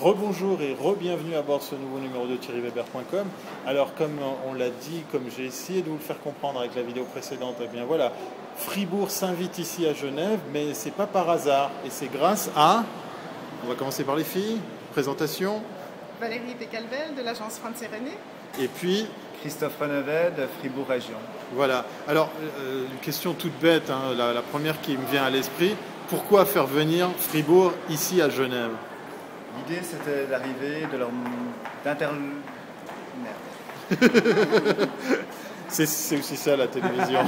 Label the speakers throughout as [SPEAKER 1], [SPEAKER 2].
[SPEAKER 1] Rebonjour et re-bienvenue à bord de ce nouveau numéro de thierryweber.com. Alors comme on l'a dit, comme j'ai essayé de vous le faire comprendre avec la vidéo précédente, eh bien voilà, Fribourg s'invite ici à Genève, mais c'est pas par hasard et c'est grâce à... On va commencer par les filles, présentation.
[SPEAKER 2] Valérie Pécalvel de l'agence France René.
[SPEAKER 1] Et puis...
[SPEAKER 3] Christophe Renevet de Fribourg Région.
[SPEAKER 1] Voilà, alors une question toute bête, hein, la première qui me vient à l'esprit, pourquoi faire venir Fribourg ici à Genève?
[SPEAKER 3] L'idée, c'était d'arriver,
[SPEAKER 1] C'est aussi ça la télévision.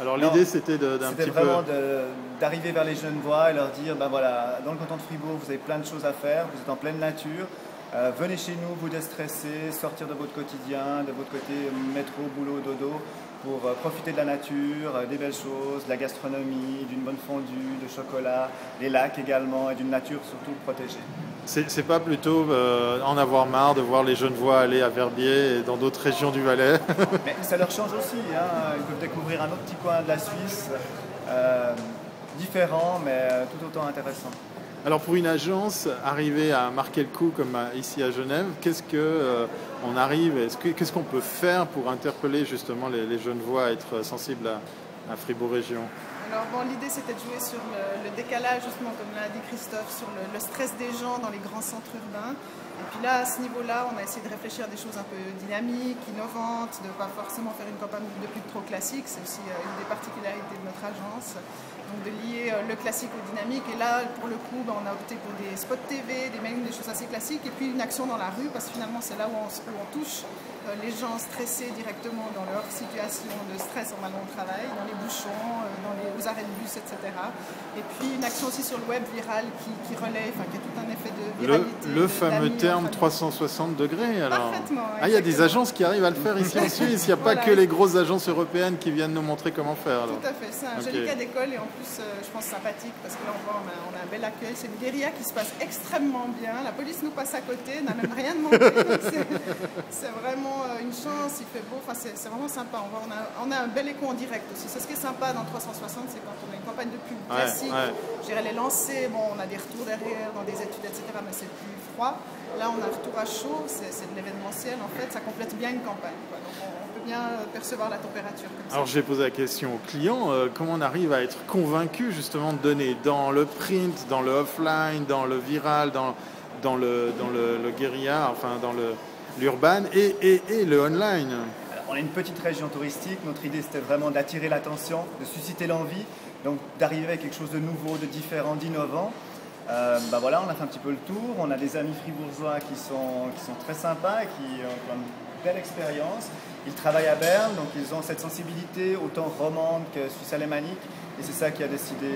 [SPEAKER 1] Alors l'idée, c'était
[SPEAKER 3] C'était vraiment d'arriver vers les Genevois et leur dire, ben voilà, dans le canton de Fribourg, vous avez plein de choses à faire, vous êtes en pleine nature, venez chez nous, vous déstresser, sortir de votre quotidien, de votre côté métro, boulot, dodo, pour profiter de la nature, des belles choses, de la gastronomie, d'une bonne fondue, de chocolat, des lacs également et d'une nature surtout protégée.
[SPEAKER 1] C'est pas plutôt en avoir marre de voir les Genevois aller à Verbier et dans d'autres régions du Valais?
[SPEAKER 3] Mais ça leur change aussi, hein. Ils peuvent découvrir un autre petit coin de la Suisse, différent mais tout autant intéressant.
[SPEAKER 1] Alors pour une agence, arriver à marquer le coup comme ici à Genève, qu'est-ce qu'on peut faire pour interpeller justement les Genevois à être sensibles à Fribourg Région?
[SPEAKER 2] Alors bon, l'idée c'était de jouer sur le décalage, justement comme l'a dit Christophe, sur le stress des gens dans les grands centres urbains. Et puis là, à ce niveau-là, on a essayé de réfléchir à des choses un peu dynamiques, innovantes, de ne pas forcément faire une campagne de pub trop classique. C'est aussi une des particularités de notre agence. Donc de lier le classique au dynamique. Et là, pour le coup, on a opté pour des spots TV, des choses assez classiques, et puis une action dans la rue, parce que finalement, c'est là où on touche les gens stressés directement dans leur situation de stress en allant au travail, dans les bouchons, aux arrêts de bus, etc. Et puis une action aussi sur le web viral qui relaie, qui a tout un effet de viralité.
[SPEAKER 1] Le fameux terme 360 degrés. Alors.
[SPEAKER 2] Parfaitement.
[SPEAKER 1] Ah, il y a des agences qui arrivent à le faire ici en Suisse. Il n'y a pas que les grosses agences européennes qui viennent nous montrer comment faire. Alors.
[SPEAKER 2] Tout à fait. C'est un joli cas d'école et en plus, je pense sympathique parce que là, on a un bel accueil. C'est une guérilla qui se passe extrêmement bien. La police nous passe à côté, n'a même rien demandé. C'est vraiment une chance, il fait beau, c'est vraiment sympa. On a un bel écho en direct aussi. C'est ce qui est sympa dans 360, c'est quand on a une campagne de pub classique, je dirais les lancers, on a des retours derrière dans des études, etc. Mais c'est plus froid. Là, on a un retour à chaud, c'est de l'événementiel en fait, ça complète bien une campagne. Donc on peut bien percevoir la température comme ça.
[SPEAKER 1] Alors j'ai posé la question aux clients, comment on arrive à être convaincu justement de donner dans le print, dans le offline, dans le viral, dans le guérilla, enfin dans l'urban et le online.
[SPEAKER 3] Alors, on est une petite région touristique, notre idée c'était vraiment d'attirer l'attention, de susciter l'envie, donc d'arriver avec quelque chose de nouveau, de différent, d'innovant. Voilà, on a fait un petit peu le tour, on a des amis fribourgeois qui sont très sympas et qui ont une belle expérience. Ils travaillent à Berne, donc ils ont cette sensibilité autant romande que suisse alémanique et c'est ça qui a décidé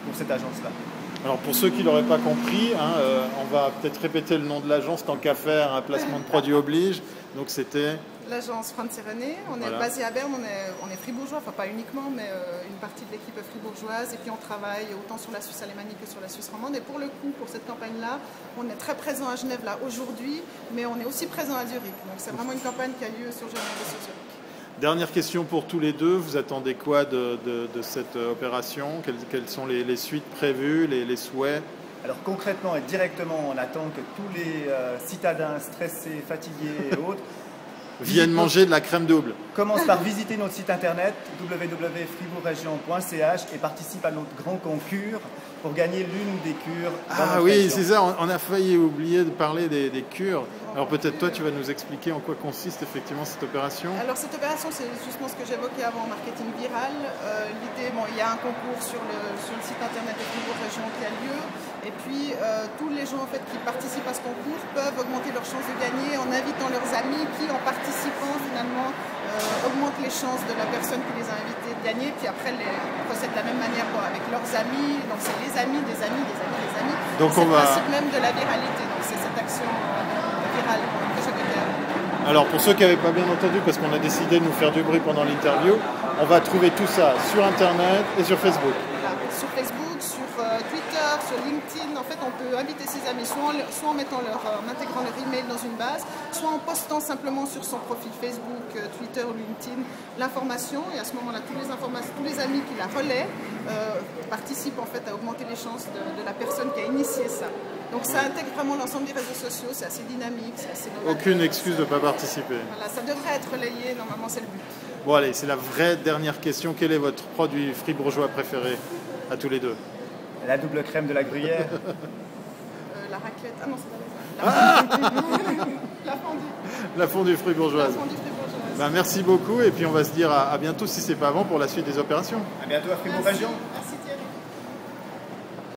[SPEAKER 3] pour cette agence-là.
[SPEAKER 1] Alors pour ceux qui ne l'auraient pas compris, on va peut-être répéter le nom de l'agence tant qu'à faire, un placement de produit oblige. Donc c'était...
[SPEAKER 2] L'agence France René, on est basé à Berne, on est fribourgeois, enfin pas uniquement, mais une partie de l'équipe est fribourgeoise et puis on travaille autant sur la Suisse alémanique que sur la Suisse romande. Et pour le coup, pour cette campagne-là, on est très présent à Genève là aujourd'hui, mais on est aussi présent à Zurich. Donc c'est vraiment une campagne qui a lieu sur Genève et sur Zurich.
[SPEAKER 1] Dernière question pour tous les deux, vous attendez quoi de cette opération? Quelles sont les suites prévues, les souhaits?
[SPEAKER 3] Alors concrètement et directement, on attend que tous les citadins stressés, fatigués et autres
[SPEAKER 1] viennent manger de la crème double.
[SPEAKER 3] Commence par visiter notre site internet www.fribourgregion.ch et participe à notre grand concours pour gagner l'une des cures.
[SPEAKER 1] Ah oui, c'est ça, on a failli oublier de parler des cures. Alors peut-être toi, tu vas nous expliquer en quoi consiste effectivement cette opération.
[SPEAKER 2] Alors cette opération, c'est justement ce que j'évoquais avant en marketing viral. L'idée, il y a un concours sur le site internet de Fribourg Région qui a lieu. Et puis tous les gens en fait, qui participent à ce concours peuvent augmenter leurs chances de gagner en invitant leurs amis qui, en participant finalement, augmentent les chances de la personne qui les a invités de gagner. Puis après, on procède de la même manière avec leurs amis. Donc c'est les amis des amis des amis des amis.
[SPEAKER 1] Donc
[SPEAKER 2] c'est le principe même de la viralité. Donc c'est cette action virale que je vais faire.
[SPEAKER 1] Alors pour ceux qui n'avaient pas bien entendu, parce qu'on a décidé de nous faire du bruit pendant l'interview, on va trouver tout ça sur Internet et sur Facebook.
[SPEAKER 2] Voilà, sur Facebook, sur Twitter, sur LinkedIn. En fait, on peut inviter ses amis, soit en intégrant leur email dans une base, soit en postant simplement sur son profil Facebook, Twitter ou LinkedIn l'information. Et à ce moment-là, tous les amis qui la relaient participent en fait à augmenter les chances de la personne qui a initié ça. Donc ça intègre vraiment l'ensemble des réseaux sociaux, c'est assez dynamique, c'est assez novateur.
[SPEAKER 1] Aucune excuse de ne pas participer.
[SPEAKER 2] Voilà, ça devrait être relayé, normalement c'est le but.
[SPEAKER 1] Bon allez, c'est la vraie dernière question. Quel est votre produit fribourgeois préféré à tous les deux?
[SPEAKER 3] La double crème de la Gruyère.
[SPEAKER 2] La raclette, ah non c'est pas la la fondue.
[SPEAKER 1] La fondue fribourgeoise.
[SPEAKER 2] La fondue fribourgeoise.
[SPEAKER 1] Ben, merci beaucoup et puis on va se dire à bientôt si c'est pas avant pour la suite des opérations.
[SPEAKER 3] À bientôt à Fribourg Région.
[SPEAKER 2] Merci.